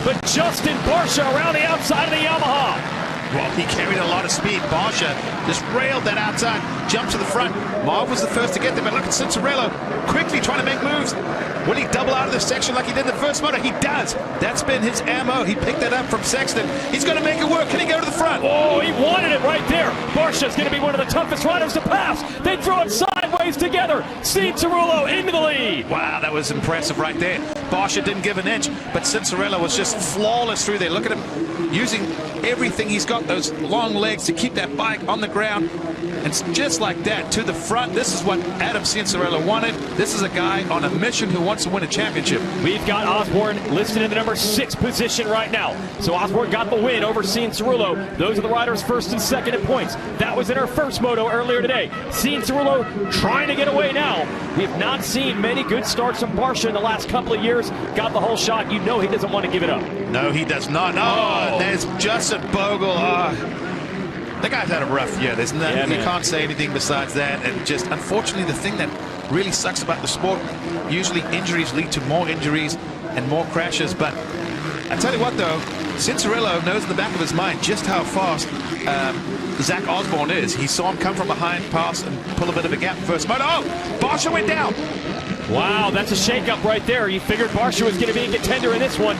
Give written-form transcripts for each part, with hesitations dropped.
but Justin Barsha around the outside of the Yamaha. Well, he carried a lot of speed. Barsha just railed that outside, jumped to the front. Marv was the first to get there, but look at Cincerello quickly trying to make moves. Will he double out of this section like he did in the first moto? He does. That's been his ammo. He picked that up from Sexton. He's going to make it work. Can he go to the front? Oh, he wanted it right there. Barsha's going to be one of the toughest riders to pass. They throw it sideways together. Cincerello into the lead. Wow, that was impressive right there. Barsha didn't give an inch, but Cincerello was just flawless through there. Look at him using everything he's got, those long legs to keep that bike on the ground. And just like that, to the front. This is what Adam Cincerello wanted. This is a guy on a mission who wants to win a championship. We've got Osborne listed in the number 6 position right now. So Osborne got the win over Cincerello. Those are the riders first and second in points. That was in our first moto earlier today. Cincerello trying to get away now. We have not seen many good starts from Barsha in the last couple of years. Got the whole shot. You know he doesn't want to give it up. No, he does not. Oh, there's Justin Bogle. The guy's had a rough year. There's nothing, you can't say anything besides that. And just, unfortunately, the thing that really sucks about the sport, usually injuries lead to more injuries and more crashes. But I tell you what, though, Cincerello knows in the back of his mind just how fast Zach Osborne is. He saw him come from behind, pass, and pull a bit of a gap first. But oh, Barsha went down. Wow, that's a shakeup right there. You figured Barsha was going to be a contender in this one.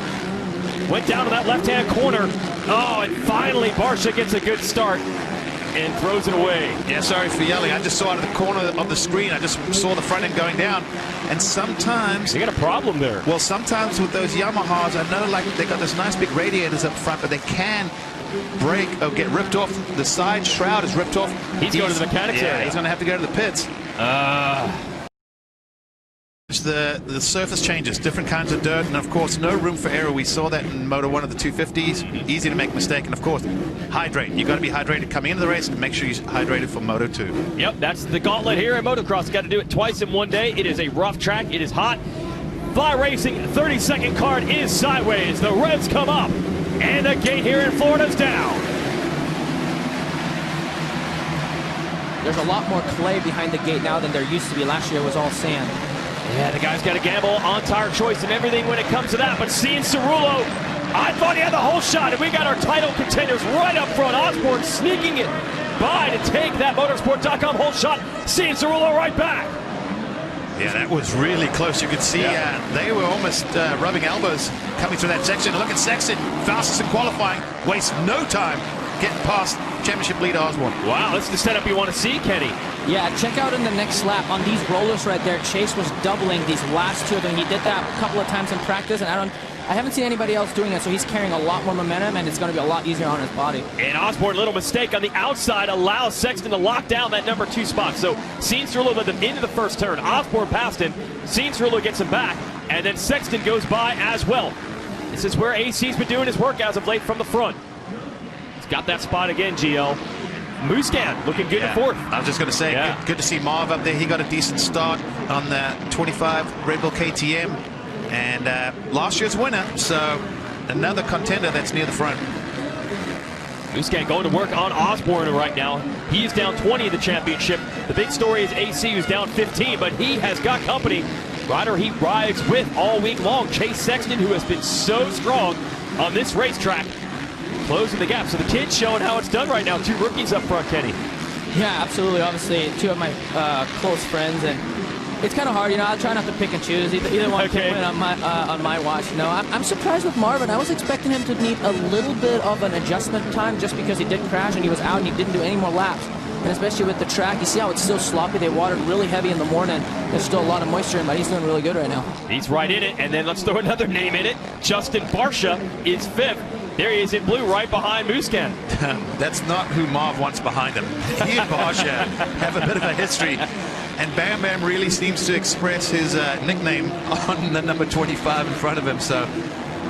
Went down to that left-hand corner. Oh, and finally Barsha gets a good start and throws it away. Yeah, sorry for yelling. I just saw out of the corner of the screen. I just saw the front end going down. And sometimes... They got a problem there. Well, sometimes with those Yamahas, I know like they got those nice big radiators up front, but they can break or get ripped off. The side shroud is ripped off. He's going to the mechanics area. He's going to have to go to the pits. The surface changes, different kinds of dirt, and of course no room for error. We saw that in Moto 1 of the 250s. Easy to make a mistake, and of course hydrate. You got to be hydrated coming into the race, and make sure you're hydrated for Moto 2. Yep, that's the gauntlet here in motocross. Got to do it twice in one day. It is a rough track. It is hot. Fly Racing 30-second card is sideways. The reds come up, and the gate here in Florida is down. There's a lot more clay behind the gate now than there used to be. Last year it was all sand. Yeah, the guy's got to gamble on tire choice and everything when it comes to that. But Cincerello, I thought he had the whole shot, and we got our title contenders right up front. Osborne sneaking it by to take that motorsport.com whole shot. Cincerello right back. Yeah, that was really close. You could see they were almost rubbing elbows coming through that section. Look at Sexton, fastest in qualifying, wastes no time getting past championship leader Osborne. Wow, that's the setup you want to see, Kenny. Yeah, check out in the next lap on these rollers right there. Chase was doubling these last two of them. He did that a couple of times in practice, and I haven't seen anybody else doing it, so he's carrying a lot more momentum, and it's going to be a lot easier on his body. And Osborne, little mistake on the outside, allows Sexton to lock down that number 2 spot. So Cincerello led them into the first turn. Osborne passed him. Cincerello gets him back, and then Sexton goes by as well. This is where AC's been doing his work as of late from the front. He's got that spot again, GL. Muscan looking good in fourth. I was just going to say, good to see Marv up there. He got a decent start on the 25 Red Bull KTM. And last year's winner, so another contender that's near the front. Muscan going to work on Osborne right now. He's down 20 in the championship. The big story is AC, who's down 15, but he has got company. Rider he rides with all week long, Chase Sexton, who has been so strong on this racetrack, closing the gap. So the kid's showing how it's done right now. 2 rookies up front, Kenny. Yeah, absolutely. Obviously, 2 of my close friends, and it's kind of hard, you know. I'll try not to pick and choose. Either one can win on my watch. You know, I'm surprised with Marvin. I was expecting him to need a little bit of an adjustment time just because he did crash and he was out and he didn't do any more laps. And especially with the track, you see how it's still sloppy. They watered really heavy in the morning. There's still a lot of moisture in, but he's doing really good right now. He's right in it, and then let's throw another name in it. Justin Barsha is 5th. There he is in blue, right behind Muscan. That's not who Marv wants behind him. He and Barsha have a bit of a history. And Bam Bam really seems to express his nickname on the number 25 in front of him. So,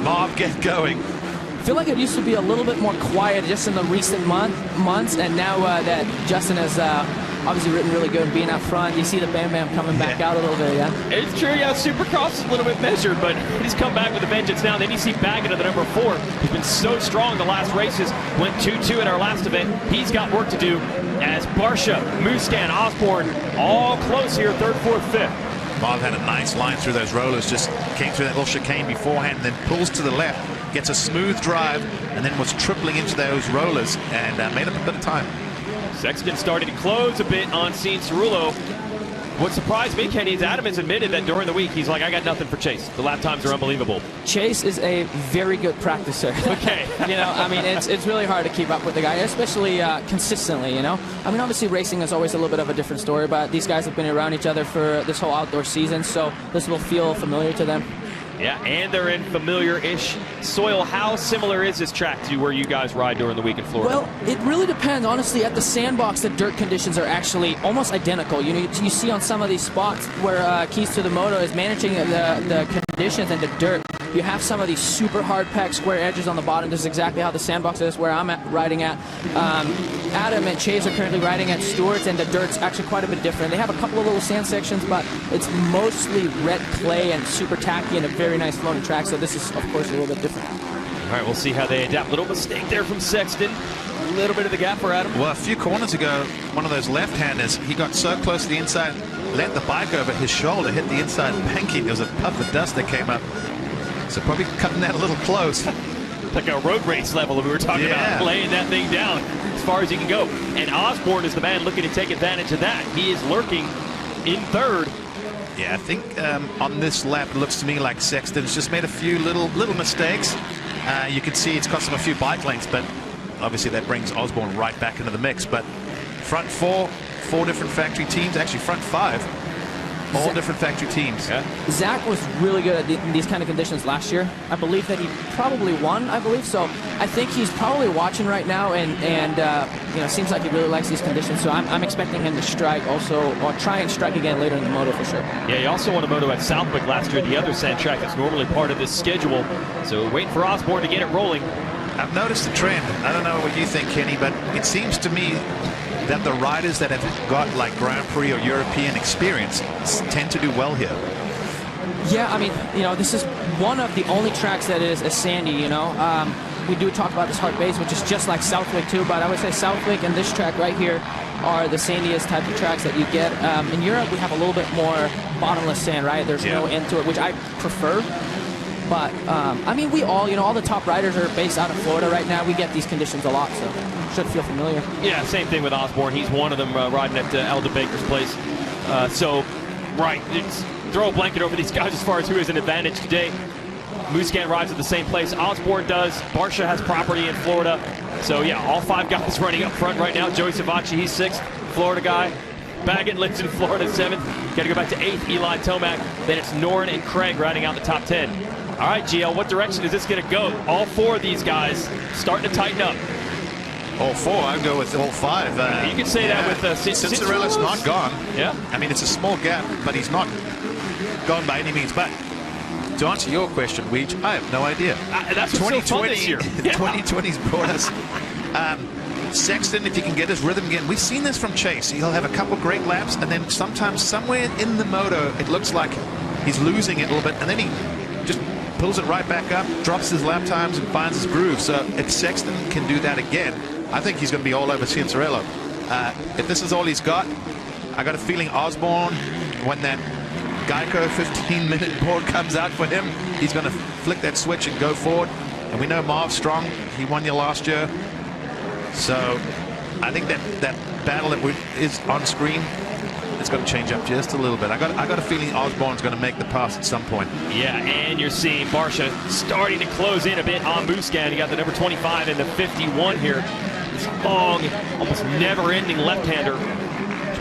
Marv, get going. I feel like it used to be a little bit more quiet just in the recent months, and now that Justin has obviously ridden really good being up front, you see the Bam Bam coming back out a little bit, It's true, Supercross is a little bit measured, but he's come back with a vengeance now. Then you see Baggett at the number 4. He's been so strong the last races. Went 2-2 at our last event. He's got work to do as Barsha, Muscan, Osborne, all close here, 3rd, 4th, 5th. Marv had a nice line through those rollers, just came through that little chicane beforehand, and then pulls to the left. gets a smooth drive, and then was tripling into those rollers and made up a bit of time. Sexton starting to close a bit on Cianciarulo. What surprised me, Kenny, is Adam has admitted that during the week he's like, I got nothing for Chase. The lap times are unbelievable. Chase is a very good practicer. Okay. You know, I mean, it's really hard to keep up with the guy, especially consistently, you know. I mean, obviously racing is always a little bit of a different story, but these guys have been around each other for this whole outdoor season, so this will feel familiar to them. Yeah, and they're in familiar-ish soil. How similar is this track to where you guys ride during the week in Florida? Well, it really depends. Honestly, at the sandbox, the dirt conditions are actually almost identical. You know, you see on some of these spots where Keys to the Moto is managing the conditions and the dirt. You have some of these super hard packed square edges on the bottom. This is exactly how the sandbox is where I'm riding at. Adam and Chase are currently riding at Stewart's, and the dirt's actually quite a bit different. They have a couple of little sand sections, but it's mostly red clay and super tacky and a very nice floating track, so this is, of course, a little bit different. All right, we'll see how they adapt. Little mistake there from Sexton. A little bit of the gap for Adam. Well, a few corners ago, one of those left-handers, he got so close to the inside, let the bike over his shoulder, hit the inside banking. There was a puff of dust that came up. So probably cutting that a little close. Like a road race level we were talking about, laying that thing down as far as he can go. And Osborne is the man looking to take advantage of that. He is lurking in third. Yeah, I think on this lap, it looks to me like Sexton's just made a few little mistakes. You can see it's cost him a few bike lengths, but obviously that brings Osborne right back into the mix. But front four different factory teams, actually front five, all different factory teams. Yeah. Zach was really good at these kind of conditions last year. I believe that he probably won, I believe. So I think he's probably watching right now, and you know, seems like he really likes these conditions. So I'm expecting him to strike also, or try and strike again later in the moto for sure. Yeah, he also won a moto at Southwick last year, the other sand track that's normally part of this schedule. So waiting for Osborne to get it rolling. I've noticed a trend. I don't know what you think, Kenny, but it seems to me that the riders that have got like Grand Prix or European experience tend to do well here. Yeah, I mean, you know, this is one of the only tracks that is a sandy, you know. We do talk about this hard base, which is just like Southwick too, but I would say Southwick and this track right here are the sandiest type of tracks that you get. In Europe, we have a little bit more bottomless sand, right? There's no end to it, which I prefer. But, I mean, we all, you know, all the top riders are based out of Florida right now. We get these conditions a lot, so should feel familiar. Yeah, same thing with Osborne. He's one of them riding at Elda Baker's place. Right, throw a blanket over these guys as far as who has an advantage today. Musquin rides at the same place. Osborne does. Barsha has property in Florida. So, yeah, all five guys running up front right now. Joey Savacci, he's sixth. Florida guy. Baggett lives in Florida, seventh. Got to go back to eighth. Eli Tomac. Then it's Noren and Craig riding out the top 10. All right, GL, what direction is this going to go? All four of these guys starting to tighten up. All four, I'd go with all five. You can say that with Cianciarulo's not gone. Yeah. I mean, it's a small gap, but he's not gone by any means. But to answer your question, Weege, I have no idea. That's what's so fun this year. 2020's brought us. Sexton, if he can get his rhythm again, we've seen this from Chase. He'll have a couple great laps, and then sometimes somewhere in the moto, it looks like he's losing it a little bit, and then he just pulls it right back up, drops his lap times, and finds his groove. So if Sexton can do that again, I think he's going to be all over Cianciarulo. If this is all he's got, I got a feeling Osborne, when that Geico 15-minute board comes out for him, he's going to flick that switch and go forward. And we know Marv's strong. He won you last year. So I think that battle that is on screen, it's going to change up just a little bit. I got a feeling Osborne's going to make the pass at some point. Yeah, and you're seeing Barsha starting to close in a bit on Musquin. You got the number 25 and the 51 here. This long, almost never-ending left-hander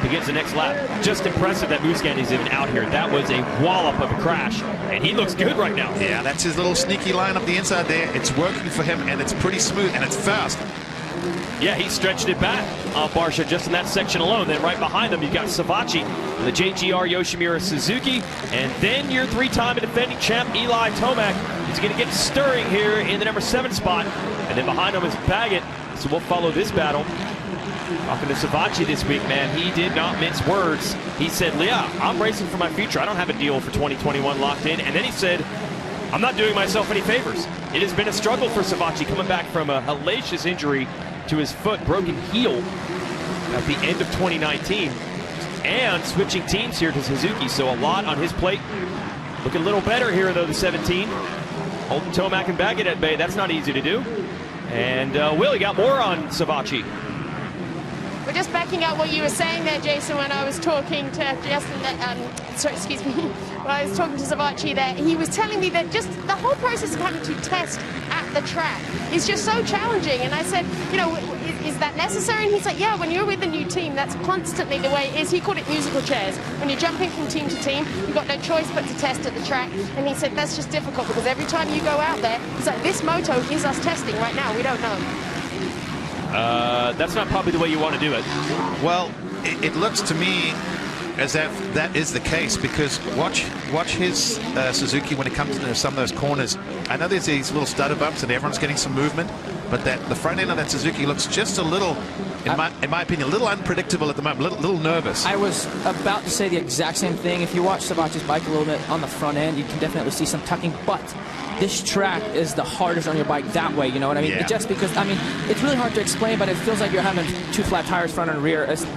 begins the next lap. Just impressive that Musquin is even out here. That was a wallop of a crash, and he looks good right now. Yeah, that's his little sneaky line up the inside there. It's working for him, and it's pretty smooth, and it's fast. Yeah, he stretched it back on Barsha just in that section alone. Then right behind them, you've got Savacci, the JGR Yoshimura Suzuki, and then your three-time defending champ Eli Tomac. He's going to get stirring here in the number 7 spot, and then behind him is Baggett. So we'll follow this battle. Talking to Savacci this week, man, he did not mince words. He said, "Leah, I'm racing for my future. I don't have a deal for 2021 locked in." And then he said, "I'm not doing myself any favors." It has been a struggle for Savacci coming back from a hellacious injury to his foot, broken heel at the end of 2019, and switching teams here to Suzuki. So a lot on his plate. Looking a little better here, though, the 17. Holding Tomac and Baggett at bay, that's not easy to do. And Will, you got more on Savatgy. We're just backing up what you were saying there, Jason, when I was talking to Justin, sorry, excuse me, when I was talking to Savatgy there, he was telling me that just the whole process of having to test at the track is just so challenging. And I said, you know, is that necessary? And he's like, yeah, when you're with a new team, that's constantly the way it is. He called it musical chairs. When you're jumping from team to team, you've got no choice but to test at the track. And he said that's just difficult because every time you go out there, he's like, this moto is us testing right now. We don't know. That's not probably the way you want to do it. Well, it looks to me as if that is the case, because watch his Suzuki when it comes to some of those corners. I know there's these little stutter bumps and everyone's getting some movement, but the front end of that Suzuki looks just a little, in my opinion, a little unpredictable at the moment, a little nervous. I was about to say the exact same thing. If you watch Savatgy's bike a little bit on the front end, you can definitely see some tucking, but this track is the hardest on your bike that way, you know what I mean? Yeah. Just because, I mean, it's really hard to explain, but it feels like you're having two flat tires front and rear, as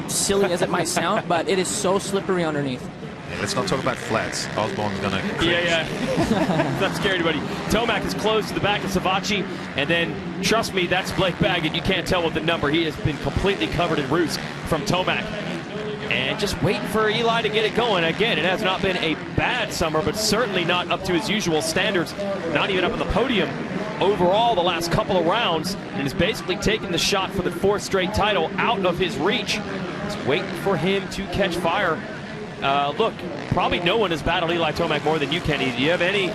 silly as it might sound, but it is so slippery underneath. Yeah, let's not talk about flats. Osborne's going to cringe. Yeah. Not scary anybody. Tomac is close to the back of Savatgy, and then, trust me, that's Blake Baggett. You can't tell with the number. He has been completely covered in roost from Tomac. And just waiting for Eli to get it going. Again, it has not been a bad summer, but certainly not up to his usual standards. Not even up on the podium overall the last couple of rounds. And is basically taking the shot for the 4th straight title out of his reach. Just waiting for him to catch fire. Look, probably no one has battled Eli Tomac more than you, Kenny. Do you have any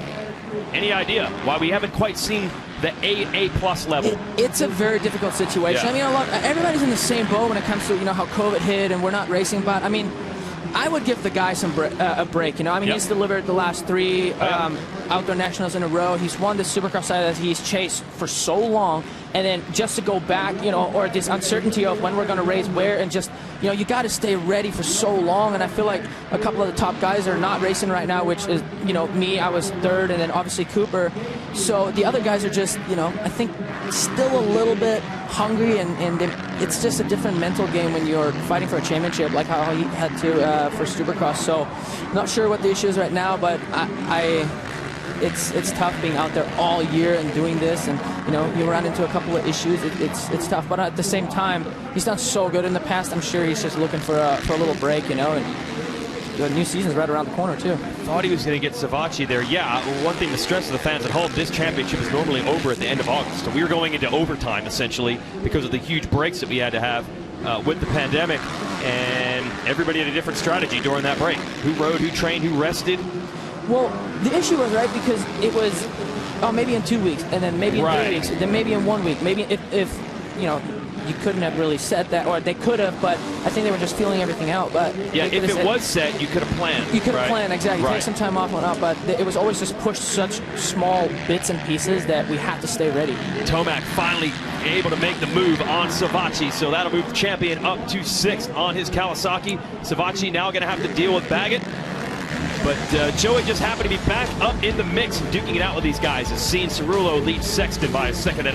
idea why we haven't quite seen the A+ level? It's a very difficult situation. Yeah. I mean, everybody's in the same boat when it comes to, you know, how COVID hit and we're not racing, but I mean, I would give the guy a break, you know. I mean, he's delivered the last 3 outdoor nationals in a row. He's won the Supercross side that he's chased for so long, and then just to go back, you know, or this uncertainty of when we're going to race where, and just, you know, you got to stay ready for so long. And I feel like a couple of the top guys are not racing right now, which is, you know, me, I was 3rd, and then obviously Cooper. So the other guys are just, you know, I think still a little bit hungry, and it's just a different mental game when you're fighting for a championship, like how he had to for Supercross. So not sure what the issue is right now, but it's tough being out there all year and doing this, and you know, you run into a couple of issues. It's tough, but at the same time, he's done so good in the past. I'm sure he's just looking for a little break, you know. And the new season's right around the corner too. Thought he was going to get Savatgy there. Yeah, one thing to stress to the fans at home: this championship is normally over at the end of August, so we were going into overtime essentially because of the huge breaks that we had to have with the pandemic, and everybody had a different strategy during that break. Who rode, who trained, who rested. Well, the issue was, right, because it was, maybe in 2 weeks, and then maybe in 3 weeks, then maybe in 1 week. Maybe if you know, you couldn't have really said that, or they could have, but I think they were just feeling everything out. But yeah, if it was set, you could have planned. You could have planned, exactly. Take some time off on up, but it was always just pushed such small bits and pieces that we had to stay ready. Tomac finally able to make the move on Savatgy, so that'll move the champion up to 6th on his Kawasaki. Savatgy now going to have to deal with Baggett. But Joey just happened to be back up in the mix, duking it out with these guys, as Sean Cerullo leads Sexton by 1.5 seconds.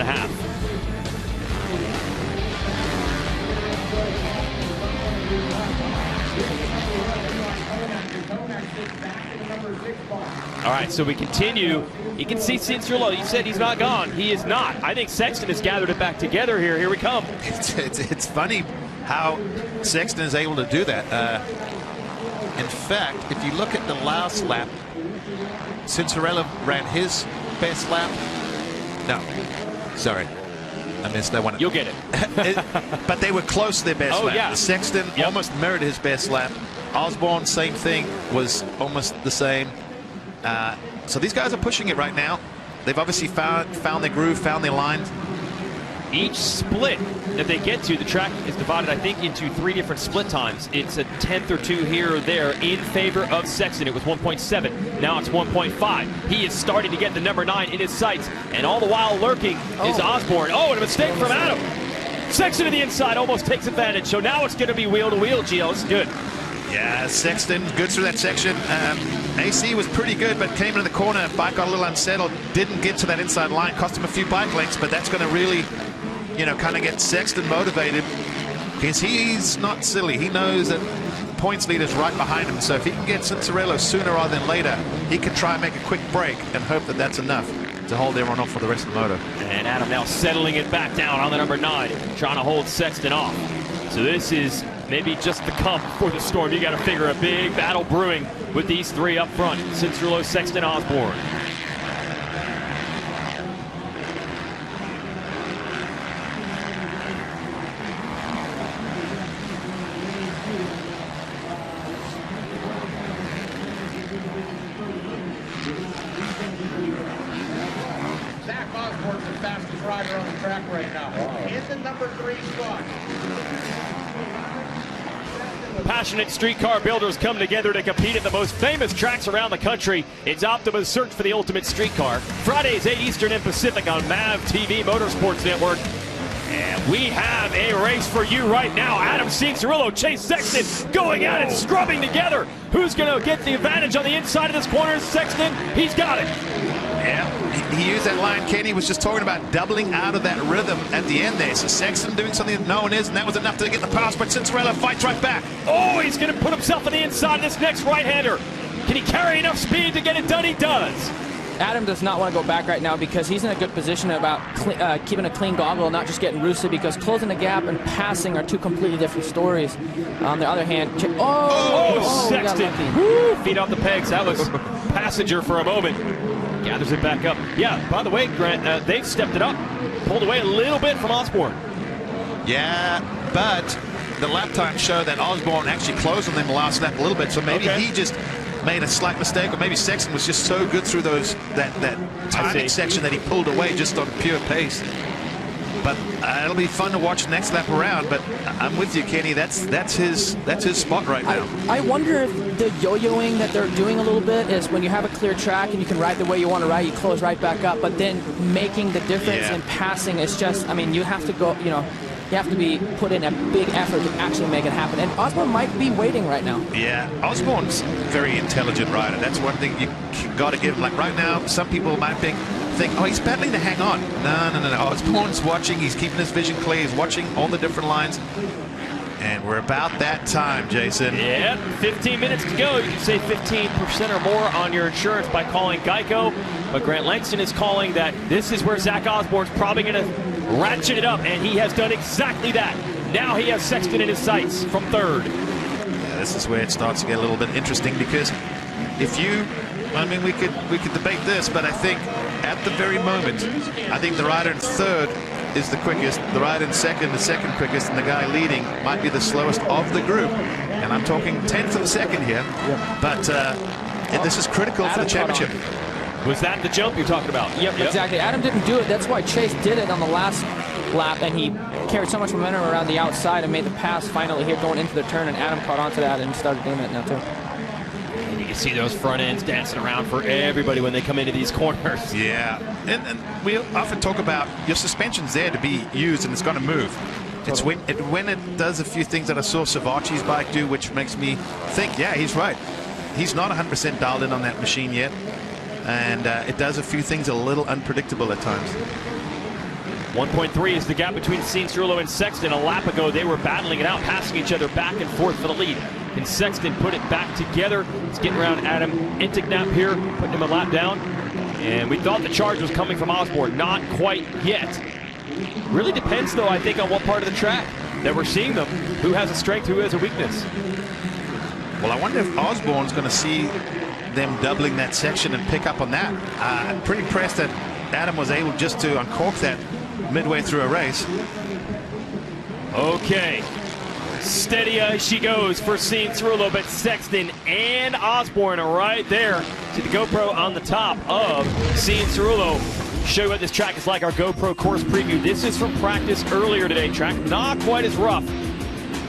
All right, so we continue. You can see Sean Cerullo. You said he's not gone. He is not. I think Sexton has gathered it back together here. Here we come. It's funny how Sexton is able to do that. In fact, if you look at the last lap, Cinderella ran his best lap. No, sorry, I missed that one. You'll get it. But they were close to their best lap. Yeah. Sexton almost mirrored his best lap. Osborne, same thing, was almost the same. So these guys are pushing it right now. They've obviously found their groove, found their line. Each split that they get to, the track is divided, I think, into 3 different split times. It's a 1/10 or 2 here or there in favor of Sexton. It was 1.7. Now it's 1.5. He is starting to get the number 9 in his sights. And all the while lurking is Osborne. Oh, and a mistake from Adam. Sexton to the inside almost takes advantage. So now it's going to be wheel to wheel, Gio. It's good. Yeah, Sexton, good through that section. AC was pretty good, but came into the corner. Bike got a little unsettled. Didn't get to that inside line. Cost him a few bike lengths, but that's going to really, you know, kind of get Sexton motivated, because he's not silly. He knows that points leader's right behind him. So if he can get Cinderella sooner rather than later, he can try and make a quick break and hope that that's enough. to hold everyone off for the rest of the moto. And Adam now settling it back down on the number 9, trying to hold Sexton off. So this is maybe just the calm before the storm. You got to figure a big battle brewing with these 3 up front: Cianciarulo, Sexton, Osborne. Osborne's the fastest rider on the track right now. In the number 3 spot. Passionate streetcar builders come together to compete at the most famous tracks around the country. It's Optima's search for the ultimate streetcar. Fridays, 8 Eastern and Pacific on MAV TV Motorsports Network. And we have a race for you right now. Adam Cianciarulo, Chase Sexton going at it, scrubbing together. Who's going to get the advantage on the inside of this corner? Sexton, he's got it. Yeah, he used that line Kenny was just talking about, doubling out of that rhythm at the end there. So Sexton doing something that no one is, and that was enough to get the pass, but Cianciarulo fights right back. Oh, he's going to put himself on the inside of this next right-hander. Can he carry enough speed to get it done? He does. Adam does not want to go back right now because he's in a good position about keeping a clean goggle and not just getting roosted, because closing the gap and passing are 2 completely different stories. On the other hand, Sexton, woo, feet off the pegs. That was passenger for a moment. Gathers it back up. Yeah, by the way, Grant, they've stepped it up. Pulled away a little bit from Osborne. Yeah, but the lap time showed that Osborne actually closed on them last lap a little bit, so maybe he just made a slight mistake, or maybe Sexton was just so good through that timing section that he pulled away just on pure pace. But it'll be fun to watch the next lap around. But I'm with you, Kenny. That's his spot right now. I wonder if the yo-yoing that they're doing a little bit is when you have a clear track and you can ride the way you want to ride, you close right back up. But then making the difference in passing is just, I mean, you have to go, you have to be put in a big effort to actually make it happen. And Osborne might be waiting right now. Yeah, Osborne's a very intelligent rider. That's one thing you got to give him. Like right now, some people might think, oh, he's battling to hang on. No. Osborne's watching. He's keeping his vision clear. He's watching all the different lines. And we're about that time, Jason. Yeah, 15 minutes to go. You can save 15% or more on your insurance by calling Geico. But Grant Langston is calling that this is where Zach Osborne's probably going to ratchet it up, and he has done exactly that. Now he has Sexton in his sights from 3rd. Yeah, this is where it starts to get a little bit interesting, because if you, I mean, we could debate this, but I think at the very moment, I think the rider in 3rd is the quickest, the rider in 2nd, the 2nd quickest, and the guy leading might be the slowest of the group. And I'm talking 10th of a second here, but this is critical for the championship. Was that the jump you're talking about? Yep, exactly. Adam didn't do it. That's why Chase did it on the last lap, and he carried so much momentum around the outside and made the pass finally here going into the turn, and Adam caught onto that and started doing it now too. And you can see those front ends dancing around for everybody when they come into these corners. Yeah, and we often talk about your suspension's there to be used and it's going to move. It's when it does a few things that I saw Savacci's bike do, which makes me think, yeah, he's right. He's not 100% dialed in on that machine yet. And it does a few things a little unpredictable at times. 1.3 is the gap between Cianciarulo and Sexton. A lap ago, they were battling it out, passing each other back and forth for the lead. Can Sexton put it back together? He's getting around Adam Intignap here, putting him a lap down. And we thought the charge was coming from Osborne. Not quite yet. Really depends, though, I think, on what part of the track that we're seeing them. Who has a strength, who has a weakness? Well, I wonder if Osborne's going to see them doubling that section and pick up on that. I'm pretty impressed that Adam was able just to uncork that midway through a race. Okay, steady as she goes for Cianciarulo, but Sexton and Osborne are right there. See the GoPro on the top of Cianciarulo. Show you what this track is like, our GoPro course preview. This is from practice earlier today. Track not quite as rough.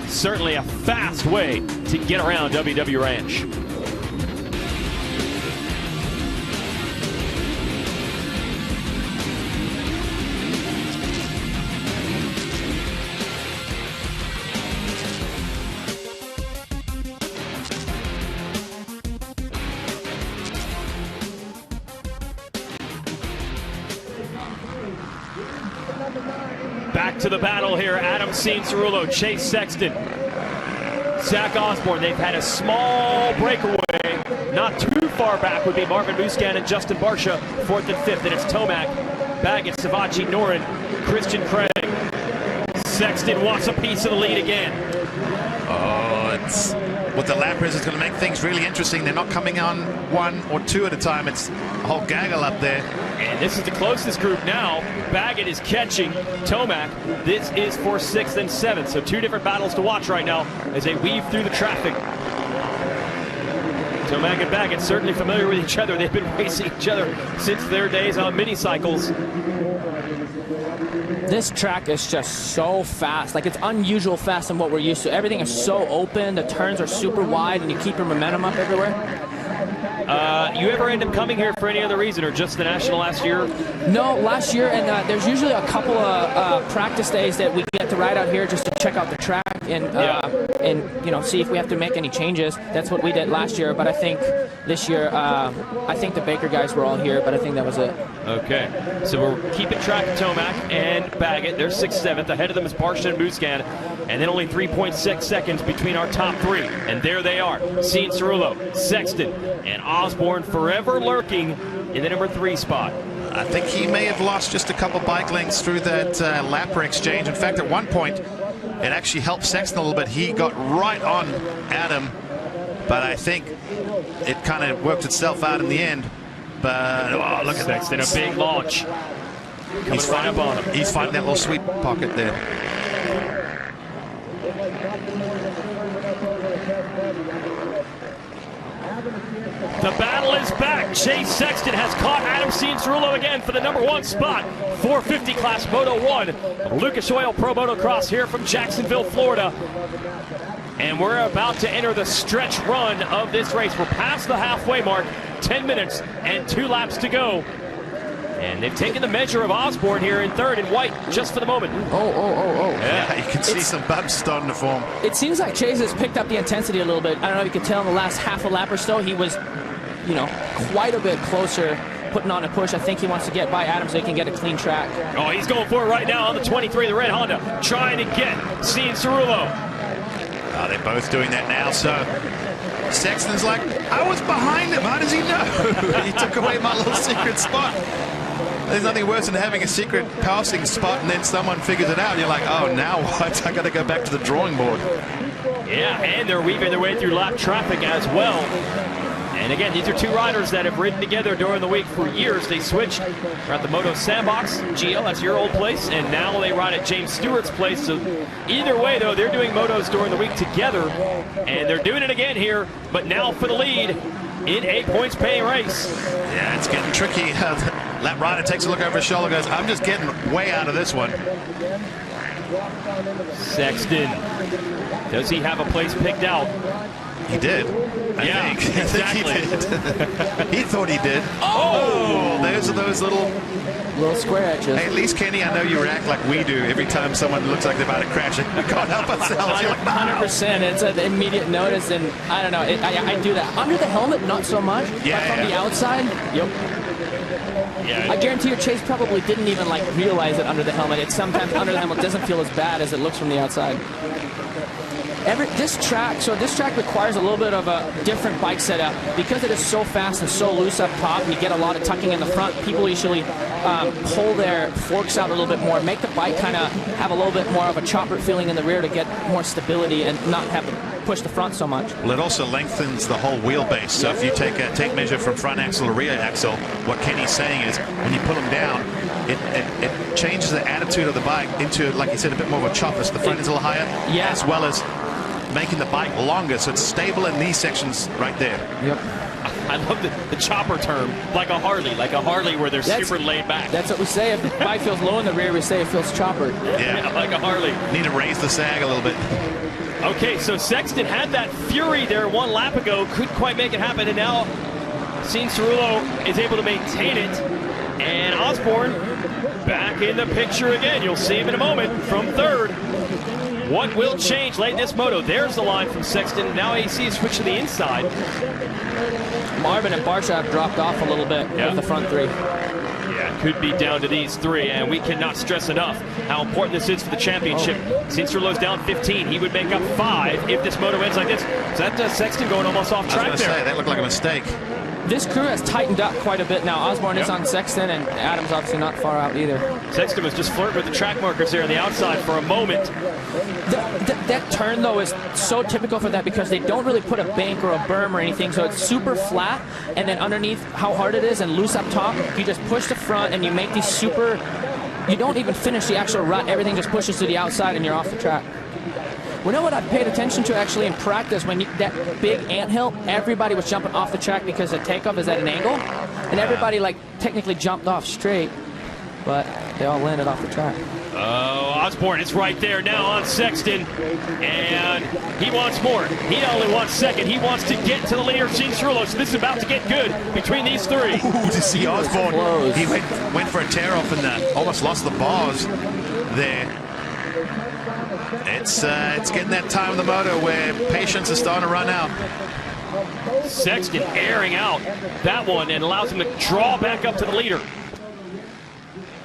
Certainly a fast way to get around WW Ranch. Back to the battle here. Adam Cianciarulo, Chase Sexton, Zach Osborne. They've had a small breakaway Not too far back would be Marvin Muscan and Justin Barsha, 4th and 5th. And it's Tomac, Baggett, Savachi, Noren, Christian Craig. Sexton wants a piece of the lead again. Oh, it's with the lap race, it's going to make things really interesting. They're not coming on 1 or 2 at a time. It's a whole gaggle up there. And this is the closest group now. Baggett is catching Tomac. This is for 6th and 7th. So 2 different battles to watch right now as they weave through the traffic. Tomac and Baggett certainly familiar with each other. They've been racing each other since their days on mini cycles. This track is just so fast. Like, it's unusual fast than what we're used to. Everything is so open. The turns are super wide, and you keep your momentum up everywhere. You ever end up coming here for any other reason, or just the National last year? No, last year, and there's usually a couple of practice days that we get to ride out here just to check out the track and you know, see if we have to make any changes. That's what we did last year, but I think this year, I think the Baker guys were all here, but I think that was it. Okay, so we're keeping track of Tomac and Baggett. They're 6th, 7th. Ahead of them is Barsha and Muscan, and then only 3.6 seconds between our top 3. And there they are, Cianciarulo, Sexton, and Osborne forever lurking in the number 3 spot. I think he may have lost just a couple bike lengths through that lapper exchange. In fact, at one point, it actually helped Sexton a little bit. He got right on Adam, but I think it kind of worked itself out in the end. But oh, look at Sexton, a big launch. He's right up on him. He's finding that little sweet pocket there. The battle is back. Chase Sexton has caught Adam Cianciarulo again for the number 1 spot. 450 class Moto 1. Lucas Oil Pro Motocross here from Jacksonville, Florida. And we're about to enter the stretch run of this race. We're past the halfway mark. 10 minutes and 2 laps to go. And they've taken the measure of Osborne here in 3rd in white just for the moment. Oh. Yeah, you can see some bumps starting to form. It seems like Chase has picked up the intensity a little bit. I don't know if you could tell in the last half a lap or so, he was, you know, quite a bit closer, putting on a push. I think he wants to get by Adam so he can get a clean track. Oh, he's going for it right now on the 23, the red Honda, trying to get Cianciarulo. Oh, they're both doing that now, so Sexton's like, I was behind him. How does he know? He took away my little secret spot. There's nothing worse than having a secret passing spot and then someone figures it out. You're like, oh, now what? I got to go back to the drawing board. Yeah, and they're weaving their way through lap traffic as well. And again, these are 2 riders that have ridden together during the week for years. They switched. They're at the Moto Sandbox. GL, that's your old place. And now they ride at James Stewart's place. So either way, though, they're doing motos during the week together. And they're doing it again here. But now for the lead in a points-paying race. Yeah, it's getting tricky. Lap rider takes a look over his shoulder, goes, I'm just getting way out of this one. Sexton, does he have a place picked out? He did. I think. Exactly. I think he did. He thought he did. Oh, there's those little square edges. Hey, at least, Kenny, I know you react like we do every time someone looks like they're about to crash. We can't help ourselves. You're like, 100%. It's an immediate notice, and I don't know. I do that. Under the helmet, not so much. Yeah, but from the outside, yep. Yeah. I guarantee you Chase probably didn't even like realize it under the helmet. It's sometimes under the helmet doesn't feel as bad as it looks from the outside. This track requires a little bit of a different bike setup because it is so fast and so loose up top, and you get a lot of tucking in the front. People usually pull their forks out a little bit more, make the bike kind of have a little bit more of a chopper feeling in the rear to get more stability and not have to push the front so much. Well, it also lengthens the whole wheelbase. So if you take measure from front axle to rear axle, what Kenny's saying is when you pull them down, it changes the attitude of the bike into, like you said, a bit more of a chopper. So the front is a little higher, as well as making the bike longer, so it's stable in these sections right there. Yep. I love the chopper term, like a Harley where they're super laid back. That's what we say. If the bike feels low in the rear, we say it feels choppered. Yeah, like a Harley. Need to raise the sag a little bit. Okay, so Sexton had that fury there 1 lap ago, couldn't quite make it happen, and now Cianciarulo is able to maintain it, and Osborne back in the picture again. You'll see him in a moment from 3rd. What will change late in this moto? There's the line from Sexton. Now AC is switched to the inside. Marvin and Barsha have dropped off a little bit with the front 3. Yeah, could be down to these three, and we cannot stress enough how important this is for the championship. Cianciarulo's down 15. He would make up 5 if this moto ends like this. So that Sexton going almost off track there. I was going to say, that looked like a mistake. This crew has tightened up quite a bit now. Osborne is on Sexton, and Adam's obviously not far out either. Sexton was just flirting with the track markers there on the outside for a moment. That turn, though, is so typical for that because they don't really put a bank or a berm or anything, so it's super flat, and then underneath how hard it is and loose up top, you just push the front and you make these super... You don't even finish the actual rut. Everything just pushes to the outside and you're off the track. You know what I paid attention to actually in practice? When that big anthill, everybody was jumping off the track because the takeoff is at an angle, and everybody like technically jumped off straight, but they all landed off the track. Oh, Osborne is right there now on Sexton, and he wants more. He only wants second. He wants to get to the leader, Cianciarulo, so this is about to get good between these three. Ooh, to see Osborne, he went for a tear-off and almost lost the bars there. It's getting that time of the moto where patience is starting to run out. Sexton airing out that one and allows him to draw back up to the leader.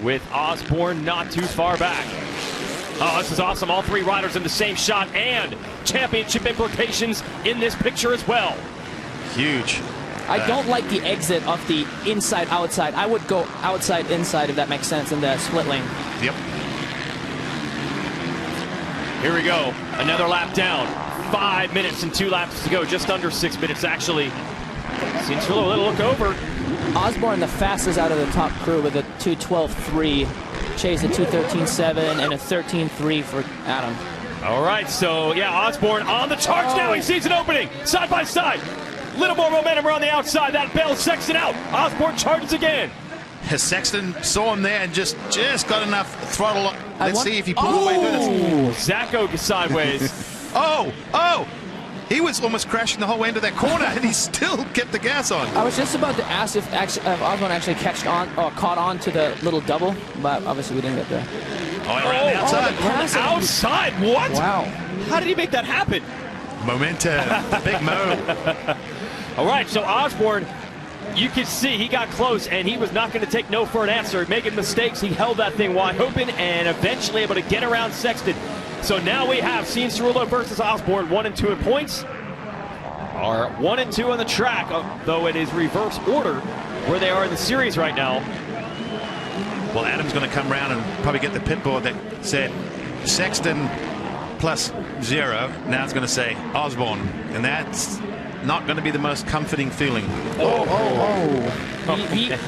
With Osborne not too far back. Oh, this is awesome. All three riders in the same shot, and championship implications in this picture as well. Huge. I don't like the exit of the inside-outside. I would go outside-inside if that makes sense in the split lane. Yep. Here we go. Another lap down. 5 minutes and 2 laps to go. Just under 6 minutes, actually. Cianciarulo, a little look over. Osborne, the fastest out of the top crew with a 2:12.3. Chase a 2:13.7 and a 13.3 for Adam. All right, so yeah, Osborne on the charge now. He sees an opening. Side by side. Little more momentum around the outside. That bails Sexton out. Osborne charges again. Sexton saw him there and just got enough throttle. Let's see if he pulls away through this. Zacco sideways. Oh! He was almost crashing the whole way into that corner, and he still kept the gas on. I was just about to ask if Osborne actually caught on to the little double, but obviously we didn't get there. Oh, around the outside. The outside? What? Wow. How did he make that happen? Momentum. Big mo. All right, so Osborne, you can see he got close, and he was not going to take no for an answer. Making mistakes, he held that thing wide open and eventually able to get around Sexton. So now we have Cianciarulo versus Osborne, 1 and 2 in points. Are 1 and 2 on the track, though it is reverse order where they are in the series right now. Well, Adam's going to come around and probably get the pit board that said Sexton plus 0. Now it's going to say Osborne, and that's not going to be the most comforting feeling.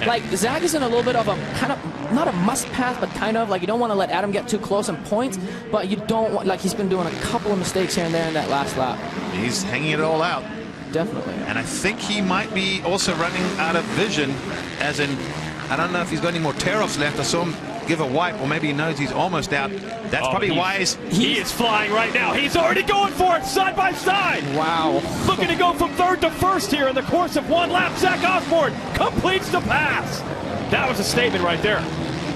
Like Zach is in a little bit of a kind of not a must pass, but kind of like you don't want to let Adam get too close in points, but you don't want, like he's been doing a couple of mistakes here and there in that last lap. He's hanging it all out. Definitely. And I think he might be also running out of vision, as in, I don't know if he's got any more tear-offs left. I saw him give a wipe, or maybe he knows he's almost out. That's probably why he is flying right now. He's already going for it side by side. Wow. Looking to go from third to first here in the course of 1 lap. Zach Osborne completes the pass. That was a statement right there.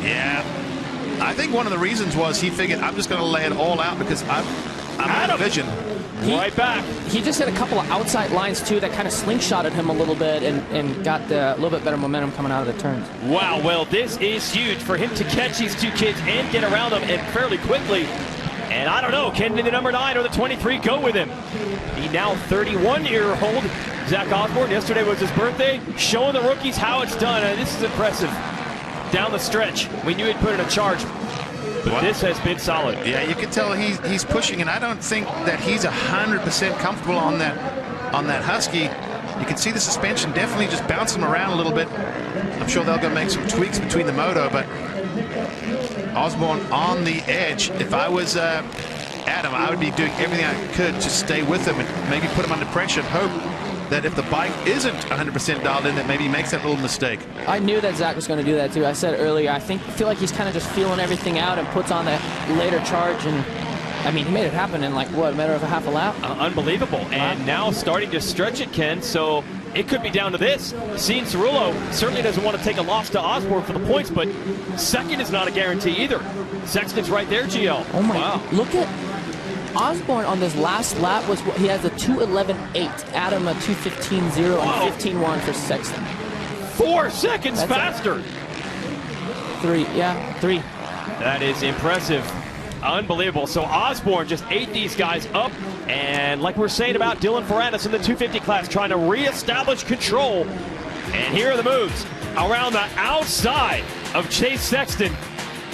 Yeah. I think one of the reasons was he figured, I'm just going to lay it all out because I'm out of vision. Right back. He just hit a couple of outside lines, too, that kind of slingshotted him a little bit and got a little bit better momentum coming out of the turns. Wow, well, this is huge for him to catch these two kids and get around them and fairly quickly. And I don't know, can the number 9 or the 23 go with him? He now 31-year-old Zach Osborne. Yesterday was his birthday, showing the rookies how it's done. And this is impressive. Down the stretch, we knew he'd put in a charge. But this has been solid. Yeah, you can tell he's pushing, and I don't think that he's 100% comfortable on that Husky. You can see the suspension definitely just bouncing him around a little bit. I'm sure they'll go make some tweaks between the moto, but Osborne on the edge. If I was Adam, I would be doing everything I could to stay with him and maybe put him under pressure and hope that if the bike isn't 100% dialed in, that maybe he makes that little mistake. I knew that Zach was going to do that too. I said earlier, I feel like he's kind of just feeling everything out and puts on that later charge. And I mean, he made it happen in like what, a matter of a half a lap. Unbelievable. And now starting to stretch it, Ken. So it could be down to this. Cianciarulo certainly doesn't want to take a loss to Osborne for the points, but second is not a guarantee either. Sexton's right there, GL. Oh my! Wow. Look at Osborne on this last lap. He has a 2:11.8. Adam a 2:15.0 and 15.1 for Sexton. 4 seconds faster. 3. Yeah, 3. That is impressive. Unbelievable. So Osborne just ate these guys up. And like we're saying about Dylan Ferranis in the 250 class, trying to reestablish control. And here are the moves around the outside of Chase Sexton.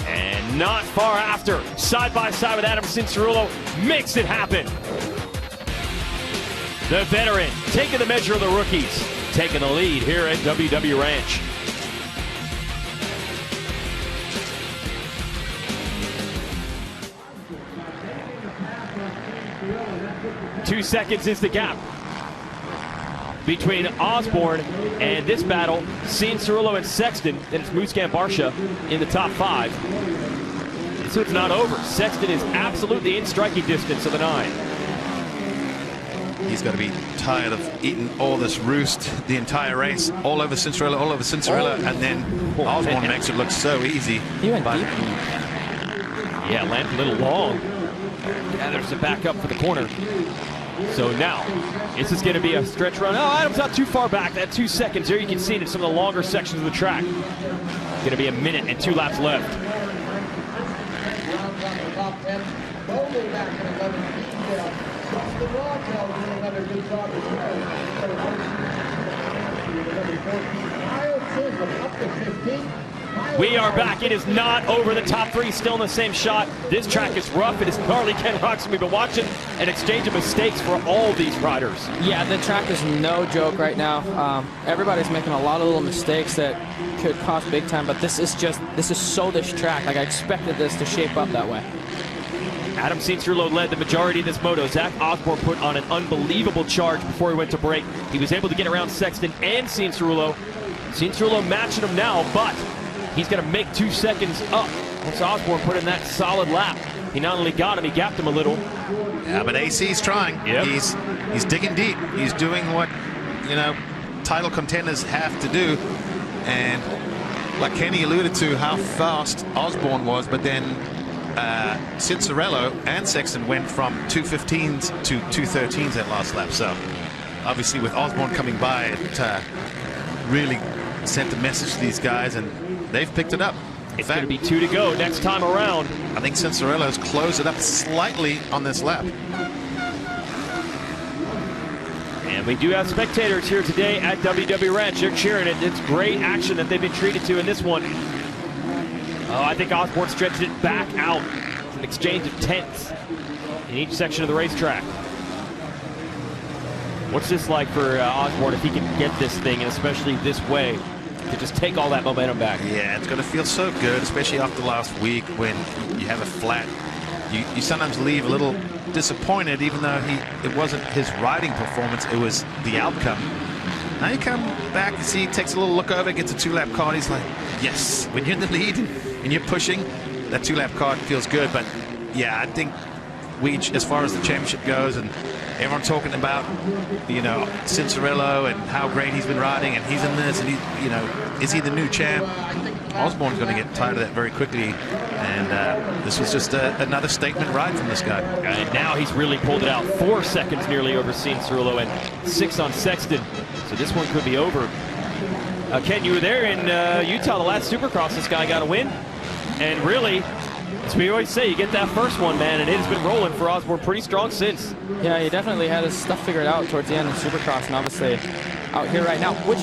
And not far after, side by side with Adam Cincerillo, makes it happen. The veteran taking the measure of the rookies, taking the lead here at WW Ranch. Two seconds is the gap between Osborne and this battle. Cincerillo and Sexton. Then it's Muskan Barsha in the top 5. So it's not over. Sexton is absolutely in striking distance of the 9. He's got to be tired of eating all this roost the entire race, all over Cincerillo, and then Osborne makes it look so easy. He went deep. Yeah, landed a little long. Gathers to back up for the corner. So now, this is going to be a stretch run. Oh, Adam's not too far back. That 2 seconds there, you can see it in some of the longer sections of the track. Going to be a minute and 2 laps left. We are back. It is not over. The top 3 still in the same shot. This track is rough. It is gnarly. Ken Roxon, we've been watching an exchange of mistakes for all these riders. Yeah, the track is no joke right now. Everybody's making a lot of little mistakes that could cost big time, but this is so this track. Like, I expected this to shape up that way. Adam Cincerillo led the majority of this moto. Zach Osborne put on an unbelievable charge before he went to break. He was able to get around Sexton and Cincerillo. Cincerillo matching him now, but he's going to make 2 seconds up. Once Osborne put in that solid lap, he not only got him, he gapped him a little. Yeah, but AC's trying. Yep. He's digging deep. He's doing what, title contenders have to do. And like Kenny alluded to, how fast Osborne was, but then Cincerillo and Sexton went from 2:15s to 2:13s that last lap. So obviously with Osborne coming by, it really sent a message to these guys, and they've picked it up. It's going to be 2 to go next time around. I think Cincerillo's closed it up slightly on this lap. And we do have spectators here today at WW Ranch. They're cheering it. It's great action that they've been treated to in this one. Oh, I think Osborne stretched it back out. It's an exchange of tenths in each section of the racetrack. What's this like for Osborne if he can get this thing, and especially this way, to just take all that momentum back? Yeah, it's going to feel so good, especially after last week when you have a flat. You sometimes leave a little disappointed, even though it wasn't his riding performance, it was the outcome. Now you come back and see he takes a little look over, gets a 2-lap card. He's like, yes, when you're in the lead and you're pushing, that 2-lap card feels good. But yeah, I think as far as the championship goes, and everyone talking about, Cincerillo and how great he's been riding, and he's in this, and is he the new champ? Osborne's going to get tired of that very quickly, and this was just another statement ride from this guy. And now he's really pulled it out. 4 seconds nearly over Cincerillo and 6 on Sexton. So this one could be over. Ken, you were there in Utah the last Supercross. This guy got a win, and really, as we always say, you get that first one, man, and it has been rolling for Osborne pretty strong since. Yeah, he definitely had his stuff figured out towards the end of Supercross, and obviously out here right now, which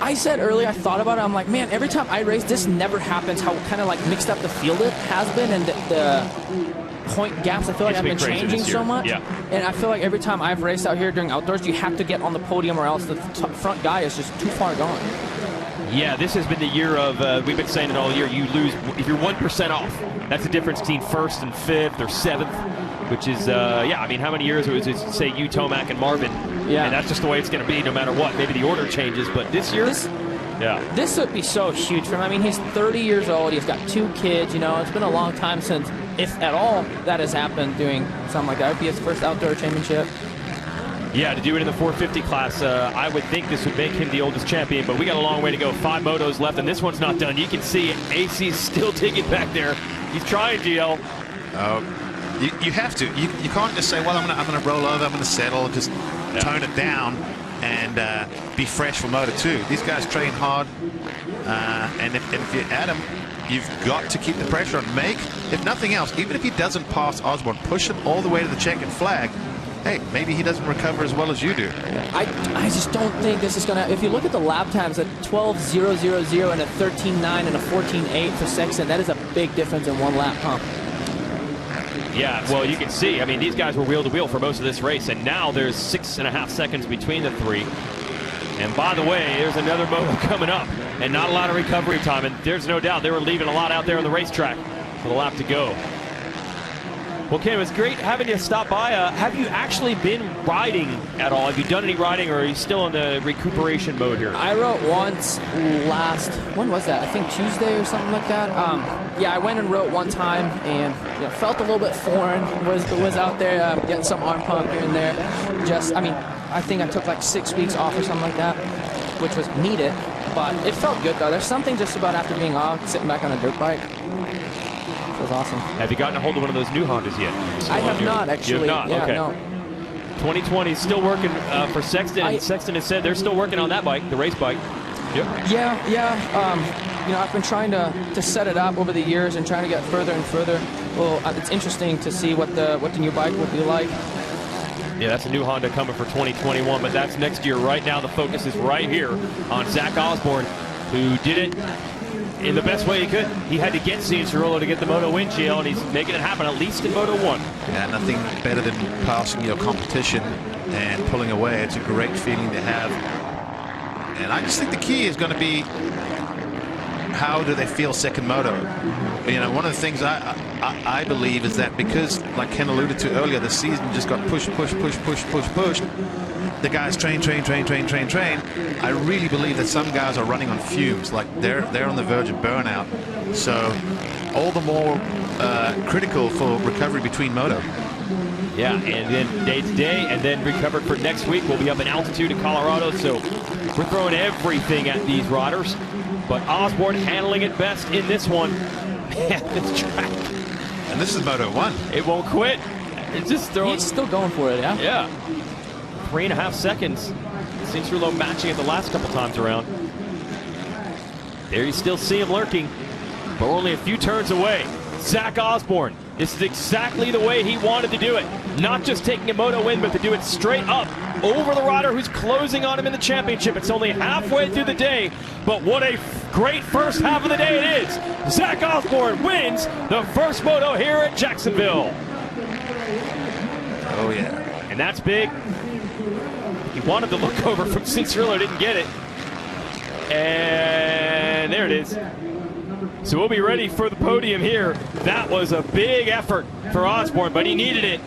I said earlier, I thought about it, I'm like, man, every time I race, this never happens, how kind of like mixed up the field it has been, and the point gaps, I feel like have been changing so much. Yeah. And I feel like every time I've raced out here during outdoors, you have to get on the podium or else the front guy is just too far gone. Yeah, this has been the year of, we've been saying it all year, you lose, if you're 1% off, that's the difference between 1st and 5th or 7th, which is, I mean, how many years was it, say, you, Tomac, and Marvin? Yeah. And that's just the way it's going to be no matter what. Maybe the order changes, but this year, this would be so huge for him. I mean, he's 30 years old, he's got 2 kids, it's been a long time since, if at all, that has happened, doing something like that. It would be his first outdoor championship. Yeah, to do it in the 450 class, I would think this would make him the oldest champion, but we got a long way to go. 5 motos left, and this one's not done. You can see AC's still digging back there. He's trying, GL. You have to. You can't just say, well, I'm gonna roll over, I'm going to settle, just tone it down and be fresh for Moto 2. These guys train hard, and if you add them, you've got to keep the pressure on. Make, if nothing else, even if he doesn't pass Osborne, push him all the way to the checkered flag. Hey, maybe he doesn't recover as well as you do. I just don't think this is going to... If you look at the lap times, a 12.000 and a 13.9 and a 14.8 for Sexton, that is a big difference in one lap, huh? Yeah, well, you can see, I mean, these guys were wheel to wheel for most of this race, and now there's 6.5 seconds between the three. And by the way, there's another moto coming up, and not a lot of recovery time, and there's no doubt they were leaving a lot out there on the racetrack for the lap to go. Well, Ken, it was great having you stop by. Have you actually been riding at all? Have you done any riding, or are you still in the recuperation mode here? I rode once when was that? I think Tuesday or something like that. Yeah, I went and rode one time, and felt a little bit foreign. Was out there getting some arm pump here and there. I think I took like 6 weeks off or something like that, which was needed, but it felt good though. There's something just about after being off, sitting back on a dirt bike. It was awesome. Have you gotten a hold of one of those new Hondas yet? I have not, actually. You have not? Yeah, okay. No. 2020 is still working for Sexton. Sexton has said they're still working on that bike, the race bike. Yep. Yeah. I've been trying to set it up over the years and trying to get further and further. Well, it's interesting to see what the new bike would be like. Yeah, that's a new Honda coming for 2021, but that's next year. Right now, the focus is right here on Zach Osborne, who did it in the best way he could. He had to get Cianciarulo to get the Moto windshield, and he's making it happen, at least in Moto 1. Yeah, nothing better than passing your competition and pulling away. It's a great feeling to have. And I just think the key is going to be, how do they feel second moto? One of the things I believe is that because, like Ken alluded to earlier, the season just got pushed. The guys train. I really believe that some guys are running on fumes, like they're on the verge of burnout. So all the more critical for recovery between moto. Yeah, and then day to day, and then recovered for next week. We'll be up in altitude in Colorado, so we're throwing everything at these riders. But Osborne handling it best in this one. Man, this track. And this is Moto 1. It won't quit. It's just throwing. He's still going for it, yeah? Yeah. 3.5 seconds. Cianciarulo matching it the last couple times around. There you still see him lurking, but we're only a few turns away. Zach Osborne. This is exactly the way he wanted to do it. Not just taking a moto win, but to do it straight up over the rider who's closing on him in the championship. It's only halfway through the day, but what a great first half of the day it is. Zach Osborne wins the first moto here at Jacksonville. Oh, yeah. And that's big. He wanted the look over from Cianciarulo, didn't get it. And there it is. So we'll be ready for the podium here. That was a big effort for Osborne, but he needed it.